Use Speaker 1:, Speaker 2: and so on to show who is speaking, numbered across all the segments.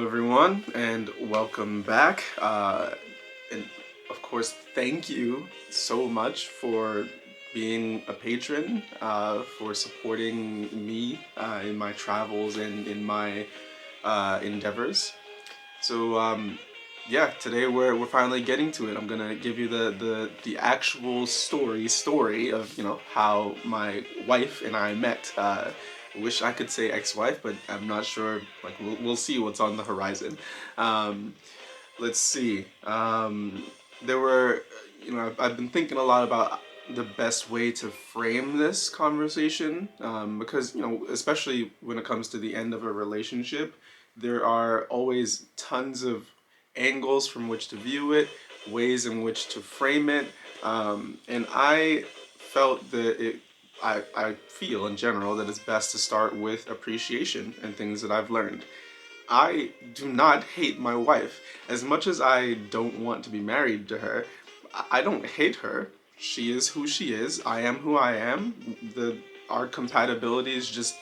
Speaker 1: everyone, and welcome back. And of course, thank you so much for being a patron, for supporting me in my travels and in my endeavors. So, yeah, today we're finally getting to it. I'm gonna give you the actual story of how my wife and I met. Wish I could say ex-wife, but I'm not sure. Like we'll see what's on the horizon. Um, let's see. There were, I've been thinking a lot about the best way to frame this conversation because especially when it comes to the end of a relationship, there are always tons of angles from which to view it, ways in which to frame it, and I felt that I feel in general that it's best to start with appreciation and things that I've learned. I do not hate my wife. As much as I don't want to be married to her, I don't hate her. She is who she is. I am who I am. Our compatibility is just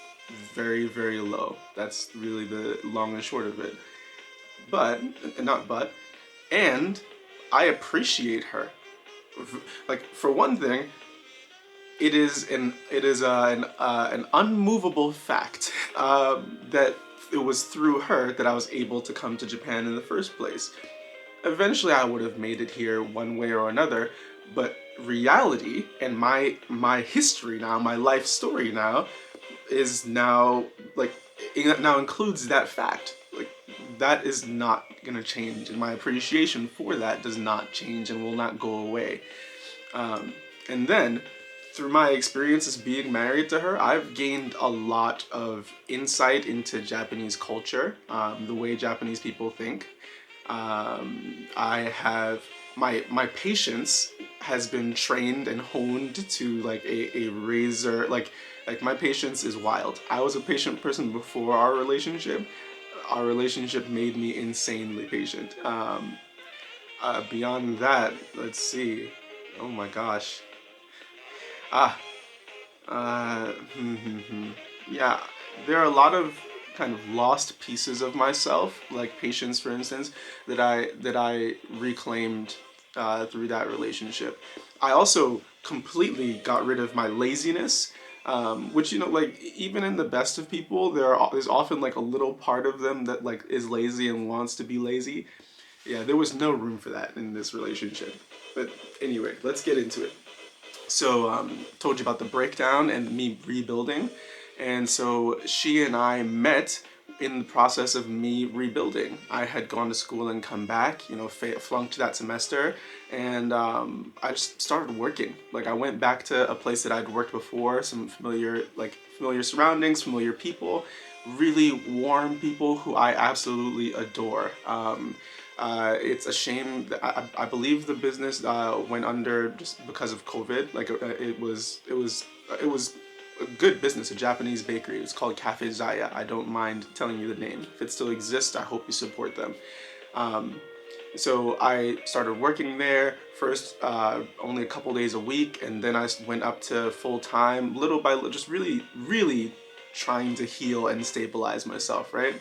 Speaker 1: very, very low. That's really the long and short of it. But, not but, and I appreciate her. Like, for one thing, it is an unmovable fact that it was through her that I was able to come to Japan in the first place. Eventually, I would have made it here one way or another, but reality and my history now, my life story now, is now like it now includes that fact. Like that is not gonna change, and my appreciation for that does not change and will not go away. And then, through my experiences being married to her, I've gained a lot of insight into Japanese culture, the way Japanese people think. I have my patience has been trained and honed to like a razor like my patience is wild. I was a patient person before our relationship. Our relationship made me insanely patient. Beyond that, let's see. Oh my gosh. Ah, uh, yeah, there are a lot of kind of lost pieces of myself, like patience, for instance, that I reclaimed through that relationship. I also completely got rid of my laziness, which like even in the best of people, there's often like a little part of them that like is lazy and wants to be lazy. Yeah, there was no room for that in this relationship. But anyway, let's get into it. So, told you about the breakdown and me rebuilding. And so she and I met in the process of me rebuilding. I had gone to school and come back, flunked that semester, and I just started working. Like I went back to a place that I'd worked before, some familiar surroundings, familiar people, really warm people who I absolutely adore. It's a shame that I believe the business went under just because of COVID. Like it was a good business, a Japanese bakery. It's called Cafe Zaya. I don't mind telling you the name. If it still exists, I hope you support them. Um, so I started working there first, only a couple days a week, and then I went up to full time, little by little, just really, really trying to heal and stabilize myself, right?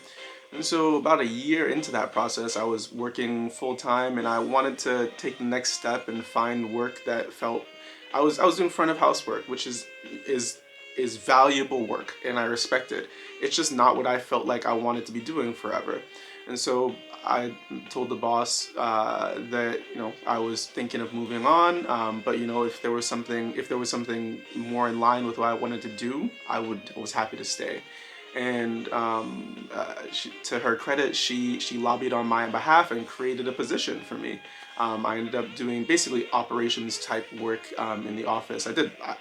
Speaker 1: And so about a year into that process, I was working full time, and I wanted to take the next step and find work that felt. I was doing front of house work, which is is valuable work, and I respect it. It's just not what I felt like I wanted to be doing forever. And so I told the boss that I was thinking of moving on, but if there was something more in line with what I wanted to do, I was happy to stay. And to her credit, she lobbied on my behalf and created a position for me. I ended up doing basically operations type work in the office.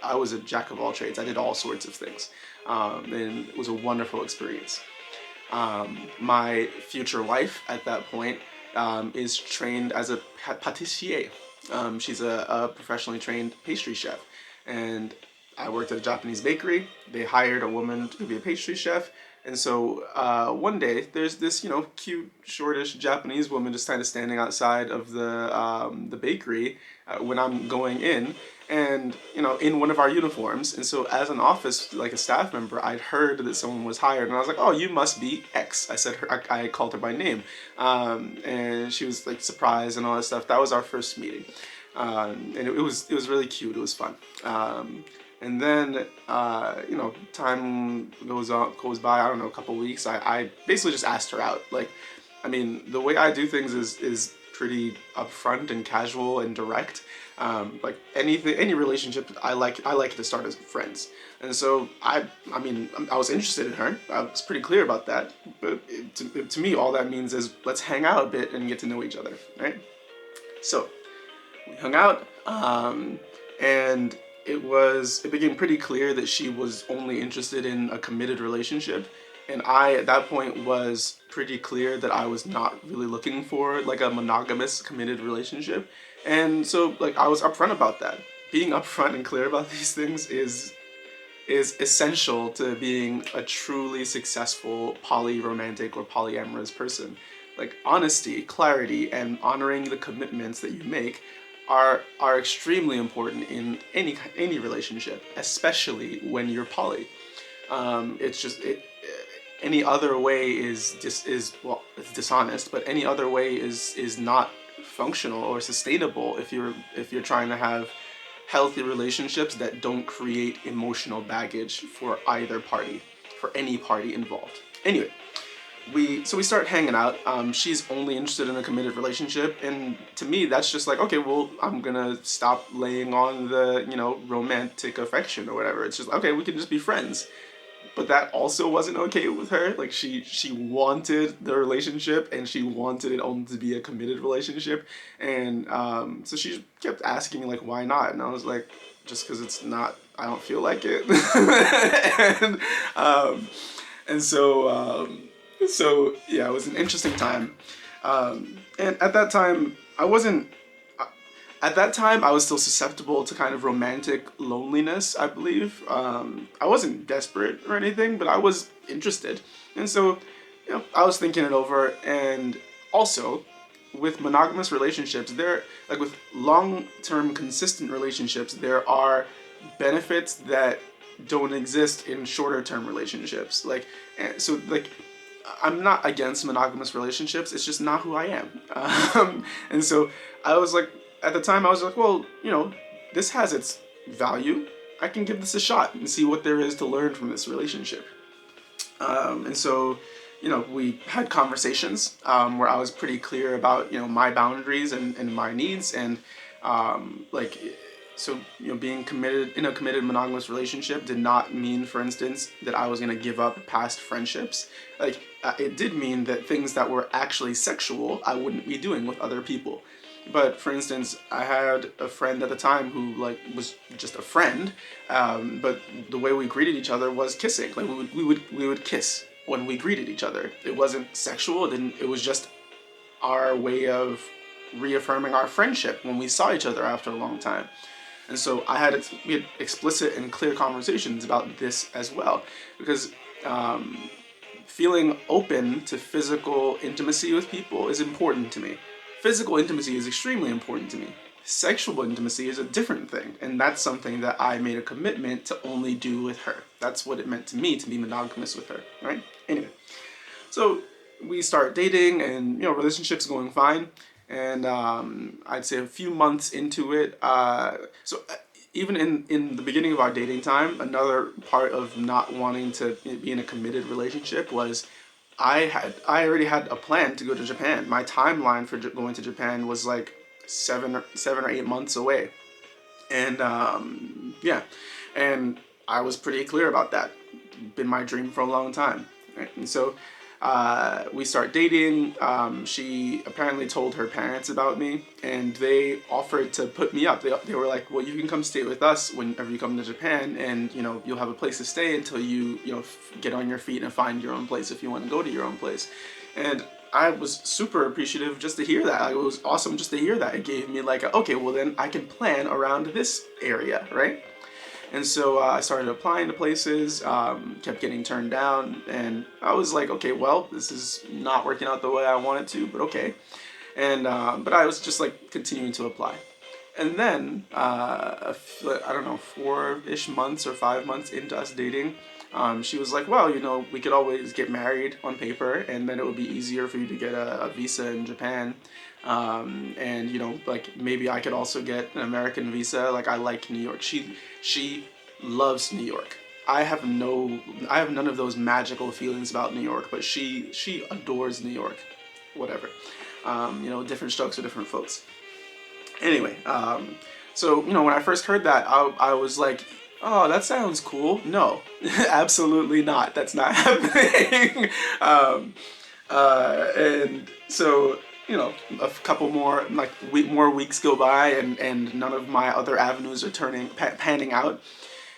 Speaker 1: I was a jack of all trades. I did all sorts of things, and it was a wonderful experience. My future wife at that point is trained as a pâtissier. She's a professionally trained pastry chef, and I worked at a Japanese bakery. They hired a woman to be a pastry chef. And so one day there's this, cute, shortish Japanese woman just kind of standing outside of the bakery when I'm going in, and in one of our uniforms. And so as an office, like a staff member, I'd heard that someone was hired, and I was like, oh, you must be X. I said her, I called her by name, and she was like surprised and all that stuff. That was our first meeting, and it was really cute. It was fun. And then, time goes by, I don't know, a couple weeks. I basically just asked her out. Like, I mean, the way I do things is pretty upfront and casual and direct. Like any relationship, I like to start as friends. And so I was interested in her. I was pretty clear about that. But to me, all that means is let's hang out a bit and get to know each other, right? So we hung out, and it became pretty clear that she was only interested in a committed relationship. And I, at that point, was pretty clear that I was not really looking for like a monogamous committed relationship. And so like I was upfront about that. Being upfront and clear about these things is essential to being a truly successful polyromantic or polyamorous person. Like honesty, clarity, and honoring the commitments that you make are extremely important in any relationship, especially when you're poly. It's just any other way it's dishonest, but any other way is not functional or sustainable if you're trying to have healthy relationships that don't create emotional baggage for either party, for any party involved. Anyway, we start hanging out. She's only interested in a committed relationship, and to me that's just like, okay, well, I'm gonna stop laying on the romantic affection or whatever. It's just okay, we can just be friends. But that also wasn't okay with her. Like she wanted the relationship, and she wanted it only to be a committed relationship. And so she kept asking me like, why not? And I was like, just because it's not, I don't feel like it. and so yeah, it was an interesting time. And at that time I wasn't at that time I was still susceptible to kind of romantic loneliness, I believe. I wasn't desperate or anything, but I was interested. And so, I was thinking it over. And also, with monogamous relationships, like with long-term consistent relationships, there are benefits that don't exist in shorter-term relationships. Like, I'm not against monogamous relationships. It's just not who I am. And so I was like, at the time, I was like, well, this has its value. I can give this a shot and see what there is to learn from this relationship. And so, we had conversations where I was pretty clear about, my boundaries and my needs. And being committed in a committed monogamous relationship did not mean, for instance, that I was going to give up past friendships. Like, it did mean that things that were actually sexual, I wouldn't be doing with other people. But for instance, I had a friend at the time who was just a friend, but the way we greeted each other was kissing. Like we would kiss when we greeted each other. It wasn't sexual. It was just our way of reaffirming our friendship when we saw each other after a long time. And so we had explicit and clear conversations about this as well, because feeling open to physical intimacy with people is important to me. Physical intimacy is extremely important to me. Sexual intimacy is a different thing, and that's something that I made a commitment to only do with her. That's what it meant to me to be monogamous with her, right? Anyway, so we start dating, and relationships going fine, and I'd say a few months into it, even in the beginning of our dating time, another part of not wanting to be in a committed relationship was I already had a plan to go to Japan. My timeline for going to Japan was like 7 or 8 months away, and and I was pretty clear about that. Been my dream for a long time, right? And so we start dating. She apparently told her parents about me, and they offered to put me up. They were like, well, you can come stay with us whenever you come to Japan, and you'll have a place to stay until you get on your feet and find your own place if you want to go to your own place. And I was super appreciative just to hear that. Like, it was awesome just to hear that. It gave me like, okay, well then I can plan around this area, right? And so I started applying to places, kept getting turned down, and I was like, okay, well, this is not working out the way I want it to, but okay. And but I was just like continuing to apply. And then, I don't know, 4-ish months or 5 months into us dating, she was like, well, we could always get married on paper, and then it would be easier for you to get a visa in Japan. And, like maybe I could also get an American visa. Like I like New York. She loves New York. I have none of those magical feelings about New York, but she adores New York. Whatever. Different strokes for different folks. Anyway, so when I first heard that, I was like, oh, that sounds cool. No, absolutely not. That's not happening. And so a couple more more weeks go by, and none of my other avenues are panning out.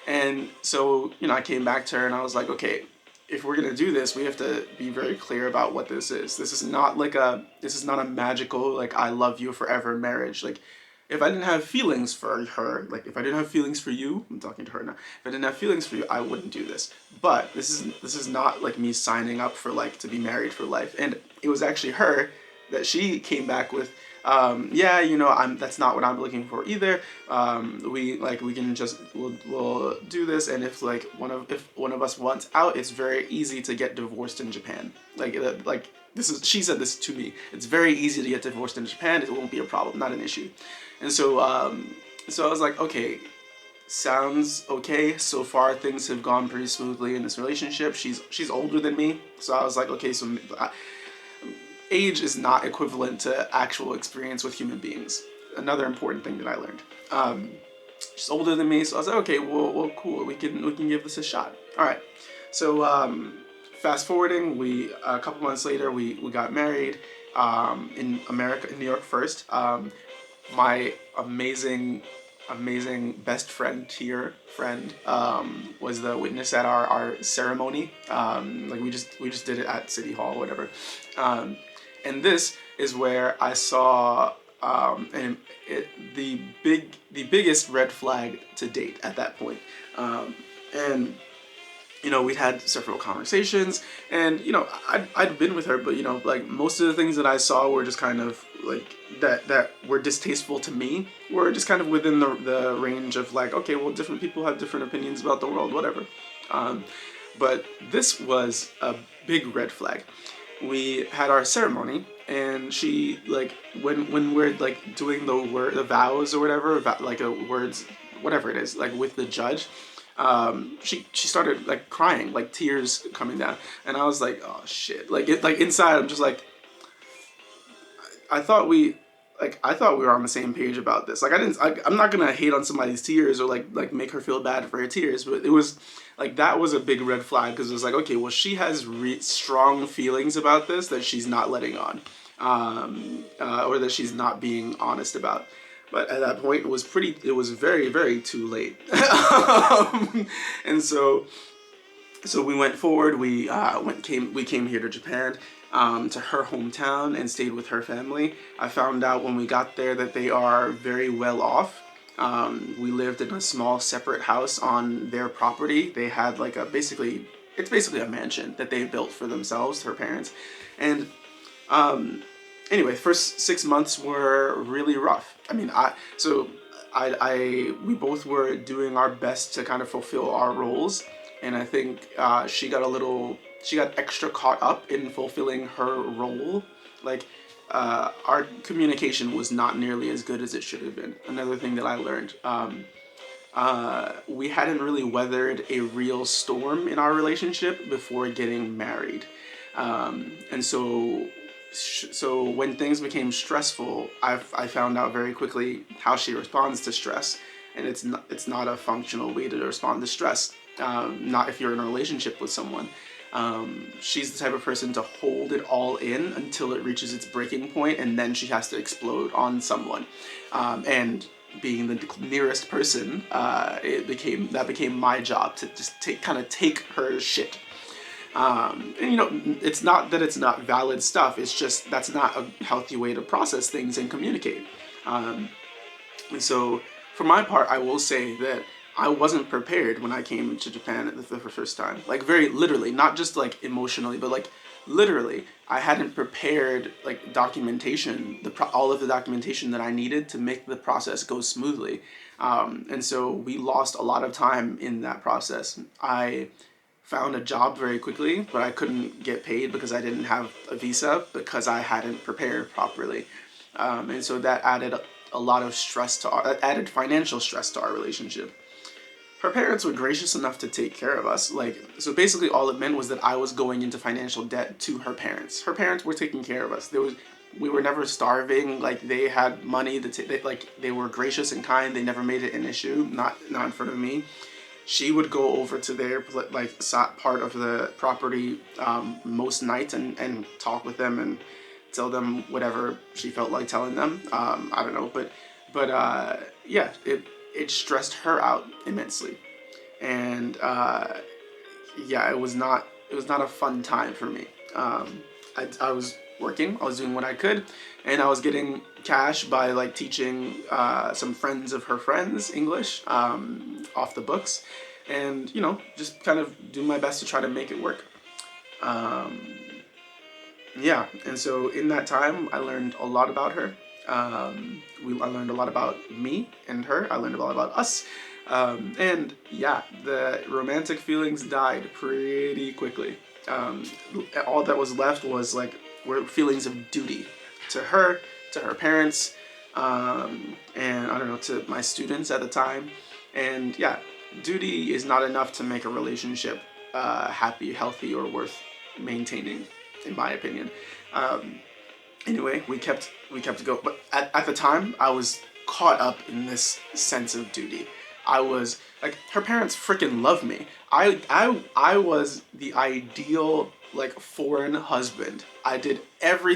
Speaker 1: And so I came back to her and I was like, okay, if we're gonna do this, we have to be very clear about what this is. This is not a magical like I love you forever marriage. Like if I didn't have feelings for her, like if I didn't have feelings for you, I'm talking to her now. If I didn't have feelings for you, I wouldn't do this. But this is not like me signing up for like to be married for life. And it was actually her that she came back with. That's not what I'm looking for either. We can just we'll do this, and if one of us wants out, it's very easy to get divorced in Japan. She said this to me. It's very easy to get divorced in Japan. It won't be a problem, not an issue. And so I was like, okay, sounds okay. So far things have gone pretty smoothly in this relationship. She's older than me, so I was like, okay, so age is not equivalent to actual experience with human beings. Another important thing that I learned. She's older than me, so I was like, okay, well, cool. We can give this a shot. All right. So fast forwarding, a couple months later, we got married in America, in New York first. My amazing best friend was the witness at our ceremony. We just did it at City Hall, whatever. And this is where I saw the biggest red flag to date at that point. And we'd had several conversations, and I'd been with her, but most of the things that I saw were just kind of like that were distasteful to me, were just kind of within the range of like, okay, well, different people have different opinions about the world, whatever. But this was a big red flag. We had our ceremony, and she when we're doing the vows or whatever, words, whatever it is, with the judge. She started crying, tears coming down, and I was like, oh shit, inside I'm just like, I thought we were on the same page about this. I'm not gonna hate on somebody's tears or make her feel bad for her tears, but it was that was a big red flag, because it was okay, well, she has strong feelings about this that she's not letting on, or that she's not being honest about. But at that point, it was very, very too late. And so we went forward. We came here to Japan, to her hometown, and stayed with her family. I found out when we got there that they are very well off. We lived in a small separate house on their property. They had it's basically a mansion that they built for themselves, her parents. And anyway, first 6 months were really rough. I mean, we both were doing our best to kind of fulfill our roles, and I think she got extra caught up in fulfilling her role. Our communication was not nearly as good as it should have been. Another thing that I learned. We hadn't really weathered a real storm in our relationship before getting married. And so when things became stressful, I found out very quickly how she responds to stress. And it's not a functional way to respond to stress. Not if you're in a relationship with someone. She's the type of person to hold it all in until it reaches its breaking point, and then she has to explode on someone. And being the nearest person, that became my job to just take her shit. And it's not that it's not valid stuff. It's just that's not a healthy way to process things and communicate. And so, for my part, I will say that I wasn't prepared when I came to Japan the first time. Like very literally, not just like emotionally, but like literally, I hadn't prepared like documentation, all of the documentation that I needed to make the process go smoothly. And so we lost a lot of time in that process. I found a job very quickly, but I couldn't get paid because I didn't have a visa because I hadn't prepared properly. And so that added a lot of stress to added financial stress to our relationship. Her parents were gracious enough to take care of us. Like, so basically all it meant was that I was going into financial debt to her parents. Her parents were taking care of us. We were never starving. Like, they had money they were gracious and kind. They never made it an issue, not in front of me. She would go over to their like part of the property most nights and talk with them and tell them whatever she felt like telling them. I don't know, but yeah, it stressed her out immensely, and yeah, it was not a fun time for me. I was working, I was doing what I could, and I was getting cash by like teaching some friends of her friends English off the books, and you know, just kind of do my best to try to make it work. Yeah, and so in that time, I learned a lot about her. I learned a lot about me and her. I learned a lot about us. And yeah, the romantic feelings died pretty quickly. All that was left was like were feelings of duty to her parents, and I don't know, to my students at the time. And yeah, duty is not enough to make a relationship happy, healthy, or worth maintaining, in my opinion. Anyway, we kept going, but at the time, I was caught up in this sense of duty. I was like, her parents freaking love me. I was the ideal like foreign husband. I did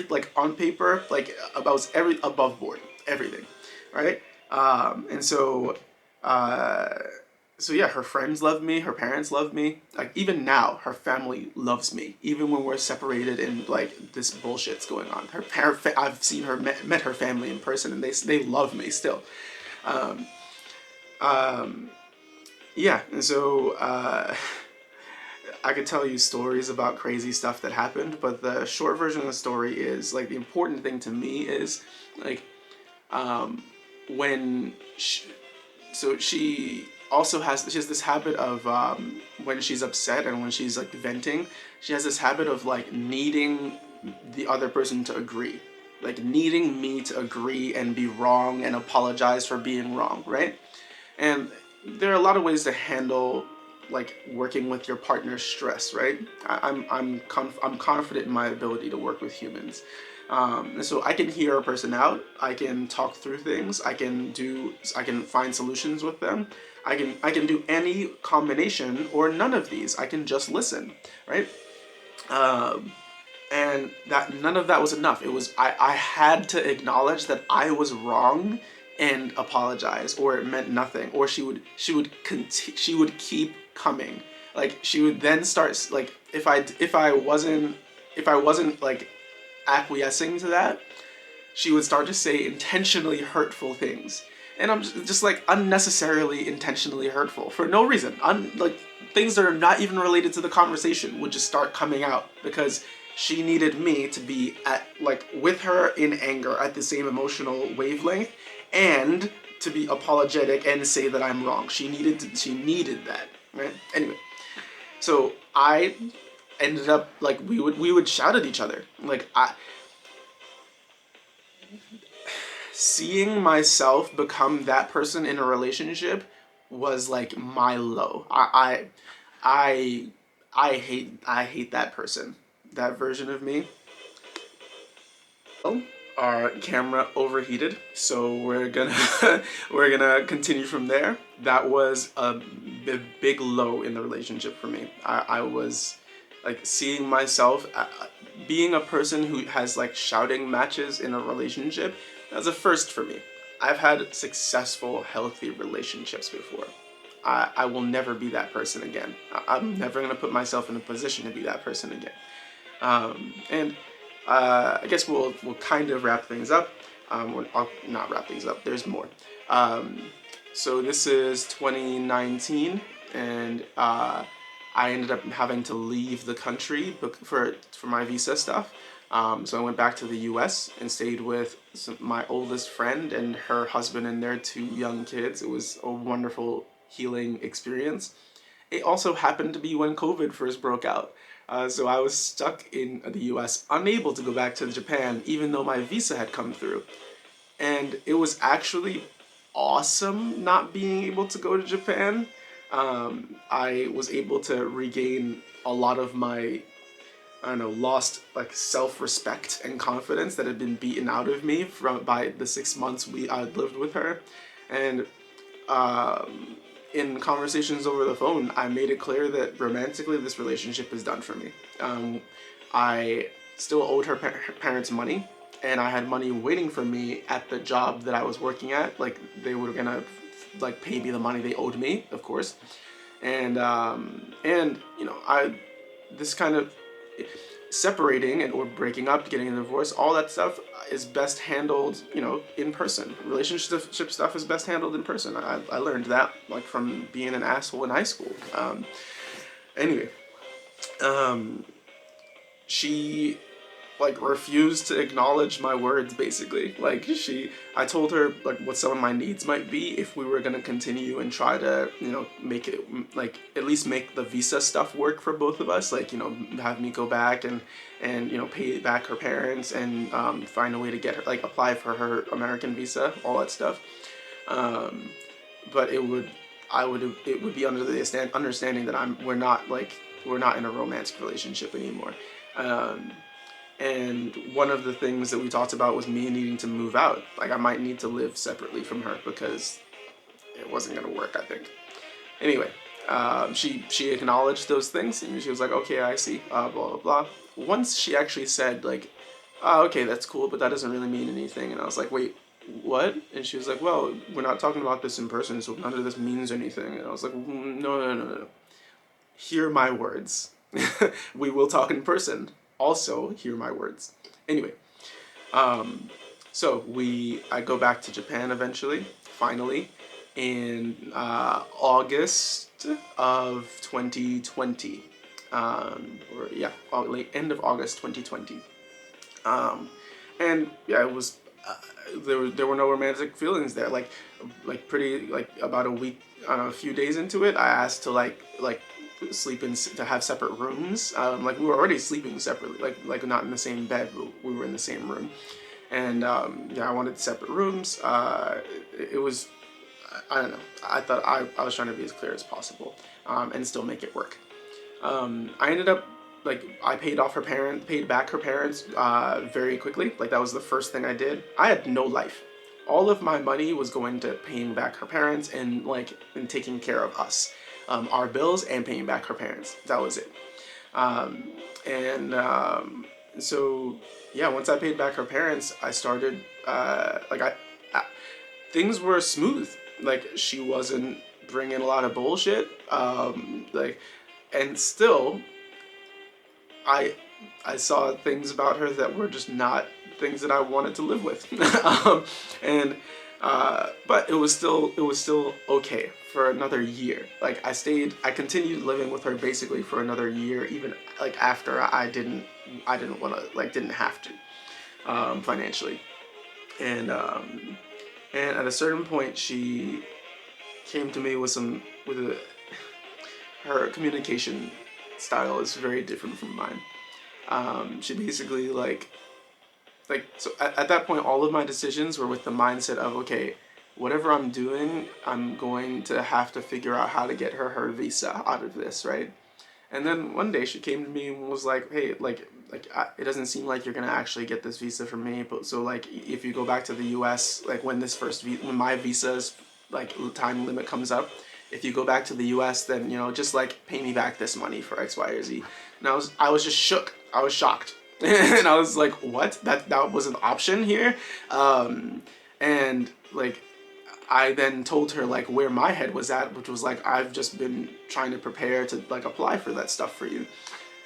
Speaker 1: like on paper, like about every above board, everything, right? And so so yeah, her friends love me, her parents love me. Like even now, her family loves me, even when we're separated and like this bullshit's going on. I've seen her met her family in person, and they love me still. Um, yeah, and so I could tell you stories about crazy stuff that happened, but the short version of the story is like the important thing to me is like when she also she has this habit of when she's upset and when she's like venting, she has this habit of like needing the other person to agree, like needing me to agree and be wrong and apologize for being wrong, right? And there are a lot of ways to handle like working with your partner's stress, right? I'm confident in my ability to work with humans, and so I can hear a person out. I can talk through things. I can find solutions with them. I can do any combination or none of these. I can just listen, right? And that none of that was enough. It was I had to acknowledge that I was wrong and apologize, or it meant nothing, or she would keep coming. Like she would then start like if I wasn't like acquiescing to that, she would start to say intentionally hurtful things. And I'm just like unnecessarily intentionally hurtful for no reason. Like things that are not even related to the conversation would just start coming out because she needed me to be at like with her in anger at the same emotional wavelength and to be apologetic and say that I'm wrong. She needed that, right? Anyway, so I ended up like we would shout at each other. Like seeing myself become that person in a relationship was like my low. I hate that person, that version of me. Well, our camera overheated, so we're gonna we're gonna continue from there. That was a big low in the relationship for me. I was like seeing myself being a person who has like shouting matches in a relationship. That's a first for me. I've had successful, healthy relationships before. I will never be that person again. I'm never gonna put myself in a position to be that person again. And I guess we'll kind of wrap things up. I'll not wrap things up. There's more. So this is 2019, and I ended up having to leave the country for my visa stuff. So I went back to the U.S. and stayed with my oldest friend and her husband and their two young kids. It was a wonderful healing experience. It also happened to be when COVID first broke out. So I was stuck in the US, unable to go back to Japan, even though my visa had come through. And it was actually awesome not being able to go to Japan. I was able to regain a lot of my, I don't know, lost like self-respect and confidence that had been beaten out of me by the 6 months I lived with her. And in conversations over the phone, I made it clear that romantically this relationship is done for me. I still owed her parents money, and I had money waiting for me at the job that I was working at. Like they were gonna like pay me the money they owed me, of course. And you know, I this kind of separating and or breaking up, getting a divorce, all that stuff is best handled, you know, in person. Relationship stuff is best handled in person. I learned that like from being an asshole in high school. Anyway, she like refused to acknowledge my words basically. Like I told her like what some of my needs might be if we were going to continue and try to, you know, make it like at least make the visa stuff work for both of us, like, you know, have me go back and you know, pay back her parents and find a way to get her like apply for her American visa, all that stuff. But it would be under the understanding that we're not in a romantic relationship anymore. And one of the things that we talked about was me needing to move out. Like I might need to live separately from her because it wasn't gonna work, I think. Anyway, she acknowledged those things and she was like, okay, I see, blah blah blah. Once she actually said like, oh, okay, that's cool, but that doesn't really mean anything. And I was like, wait, what? And she was like, well, we're not talking about this in person, so none of this means anything. And I was like, no. Hear my words. We will talk in person. Also, hear my words. Anyway, so I go back to Japan eventually, finally, in August of 2020. End of August 2020. And yeah, it was there were no romantic feelings there. Like pretty like about a week, a few days into it, I asked to like sleep in to have separate rooms. Like we were already sleeping separately, like not in the same bed, but we were in the same room. And yeah, I wanted separate rooms. It was, I don't know. I thought I was trying to be as clear as possible and still make it work. I ended up like I paid back her parents very quickly. Like that was the first thing I did. I had no life. All of my money was going to paying back her parents and taking care of us, our bills and paying back her parents. That was it. And so yeah, once I paid back her parents, I started things were smooth. Like she wasn't bringing a lot of bullshit. And still I saw things about her that were just not things that I wanted to live with. But it was still okay for another year. Like I continued living with her basically for another year, even like after I didn't want to, like didn't have to, financially. And at a certain point she came to me her communication style is very different from mine. She basically so at that point all of my decisions were with the mindset of, okay, whatever I'm doing, I'm going to have to figure out how to get her visa out of this, right? And then one day she came to me and was like, hey, it doesn't seem like you're gonna actually get this visa from me, but so like if you go back to the US, like when my visa's like time limit comes up, if you go back to the US, then, you know, just like pay me back this money for X, Y, or Z. And I was just shook. I was shocked. And I was like, what? That was an option here? And like I then told her like where my head was at, which was like, I've just been trying to prepare to like apply for that stuff for you.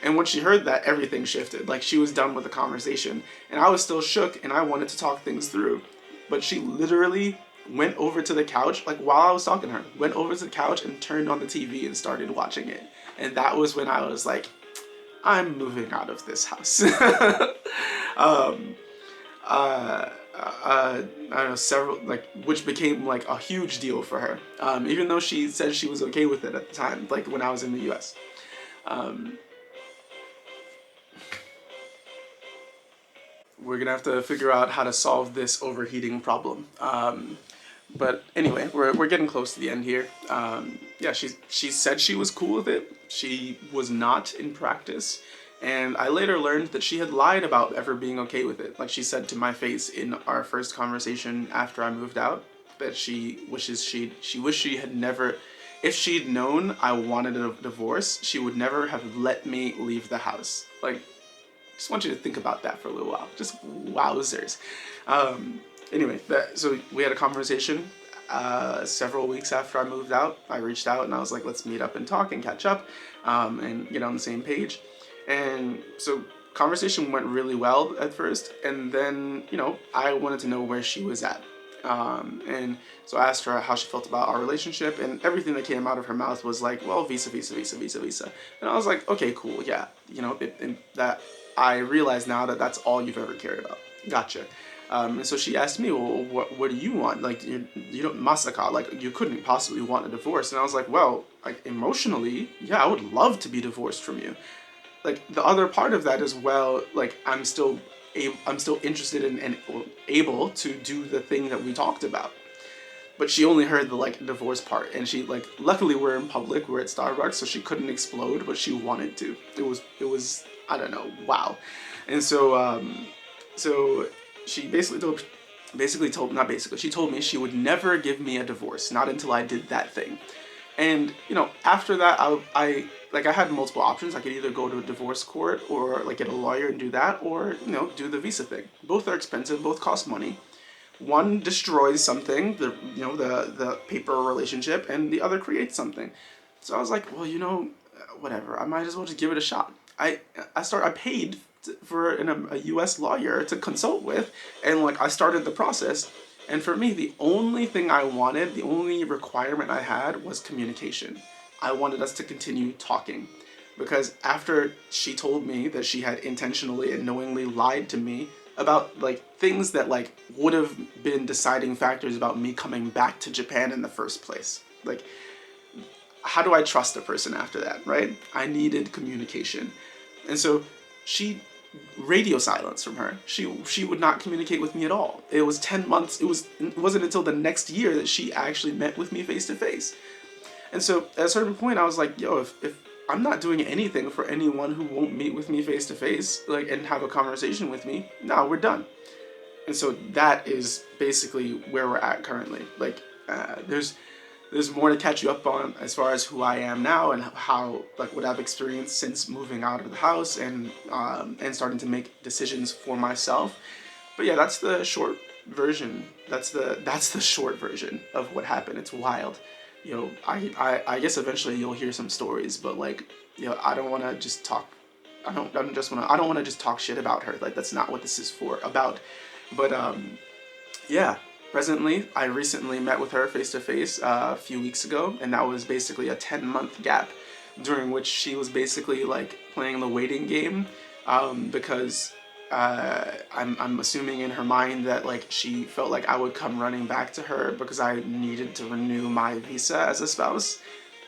Speaker 1: And when she heard that, everything shifted. Like she was done with the conversation and I was still shook and I wanted to talk things through. But she literally went over to the couch, like while I was talking to her, went over to the couch and turned on the TV and started watching it. And that was when I was like, I'm moving out of this house. um, I don't know, several, like, which became like a huge deal for her. Even though she said she was okay with it at the time, like when I was in the US. We're gonna have to figure out how to solve this overheating problem. But anyway, we're getting close to the end here. Yeah, she said she was cool with it. She was not in practice. And I later learned that she had lied about ever being okay with it. Like she said to my face in our first conversation after I moved out, that she wished she had never, if she'd known I wanted a divorce, she would never have let me leave the house. Like, just want you to think about that for a little while. Just wowzers. Anyway, so we had a conversation several weeks after I moved out. I reached out and I was like, let's meet up and talk and catch up and get on the same page. And so conversation went really well at first. And then, you know, I wanted to know where she was at. And so I asked her how she felt about our relationship, and everything that came out of her mouth was like, well, visa. And I was like, okay, cool, yeah. You know, that I realize now that that's all you've ever cared about. Gotcha. And so she asked me, well, what do you want? Like, you don't, masaka, like, you couldn't possibly want a divorce. And I was like, well, like, emotionally, yeah, I would love to be divorced from you. Like, the other part of that is, well, like, I'm still interested in and able to do the thing that we talked about. But she only heard the, like, divorce part. And she, like, luckily we're in public, we're at Starbucks, so she couldn't explode, but she wanted to. It was, I don't know, wow. And so, so she she told me she would never give me a divorce, not until I did that thing. And, you know, after that, I had multiple options. I could either go to a divorce court or, like, get a lawyer and do that, or, you know, do the visa thing. Both are expensive, both cost money. One destroys something, the paper relationship, and the other creates something. So I was like, well, you know, whatever. I might as well just give it a shot. I paid for a U.S. lawyer to consult with, and, like, I started the process. And for me, the only thing I wanted, the only requirement I had was communication. I wanted us to continue talking. Because after she told me that she had intentionally and knowingly lied to me about, like, things that, like, would have been deciding factors about me coming back to Japan in the first place. Like, how do I trust a person after that, right? I needed communication. And so radio silence from her. She would not communicate with me at all. It was 10 months. It wasn't until the next year that she actually met with me face to face. And so at a certain point I was like, yo, if I'm not doing anything for anyone who won't meet with me face to face, like, and have a conversation with me, no, we're done. And so that is basically where we're at currently. Like, there's more to catch you up on as far as who I am now and how, like, what I've experienced since moving out of the house and starting to make decisions for myself. But yeah, that's the short version. That's the short version of what happened. It's wild. You know, I guess eventually you'll hear some stories, but, like, you know, I don't want to just talk. I don't want to just talk shit about her. Like, that's not what this is about. But yeah. Presently, I recently met with her face-to-face a few weeks ago, and that was basically a 10-month gap during which she was basically, like, playing the waiting game, because I'm assuming in her mind that, like, she felt like I would come running back to her because I needed to renew my visa as a spouse,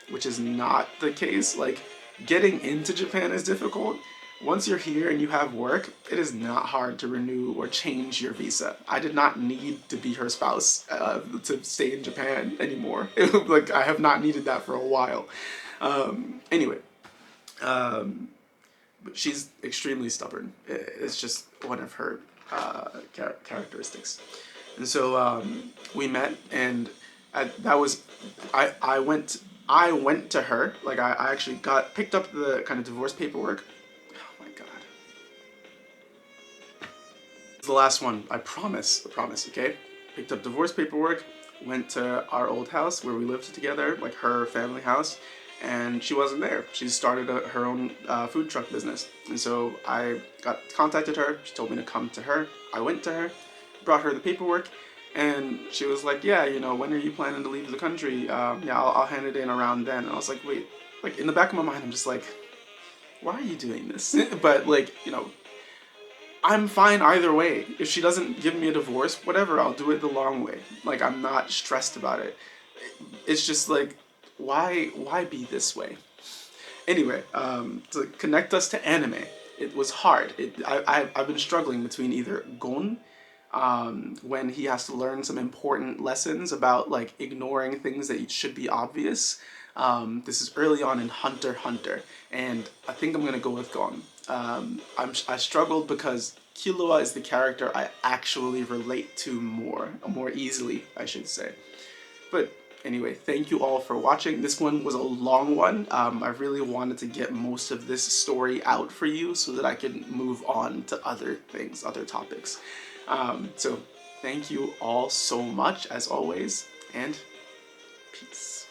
Speaker 1: which is not the case. Like, getting into Japan is difficult. Once you're here and you have work, it is not hard to renew or change your visa. I did not need to be her spouse to stay in Japan anymore. Like, I have not needed that for a while. Anyway, but she's extremely stubborn. It's just one of her characteristics. And so we met, and I went to her. Like, I actually picked up the kind of divorce paperwork. The last one, I promise, okay? Picked up divorce paperwork, went to our old house where we lived together, like her family house, and she wasn't there. She started her own food truck business. And so I contacted her, she told me to come to her. I went to her, brought her the paperwork, And she was like, yeah, you know, when are you planning to leave the country? Yeah, I'll hand it in around then. And I was like, wait, like in the back of my mind, I'm just like, why are you doing this? But like, you know, I'm fine either way. If she doesn't give me a divorce, whatever, I'll do it the long way. Like, I'm not stressed about it. It's just like, why be this way? Anyway, to connect us to anime, it was hard. I've been struggling between either Gon, when he has to learn some important lessons about like ignoring things that should be obvious. This is early on in Hunter x Hunter, and I think I'm gonna go with Gon. I struggled because Killua is the character I actually relate to more easily, I should say. But anyway, thank you all for watching. This one was a long one. I really wanted to get most of this story out for you so that I can move on to other things, other topics. So thank you all so much, as always, and peace.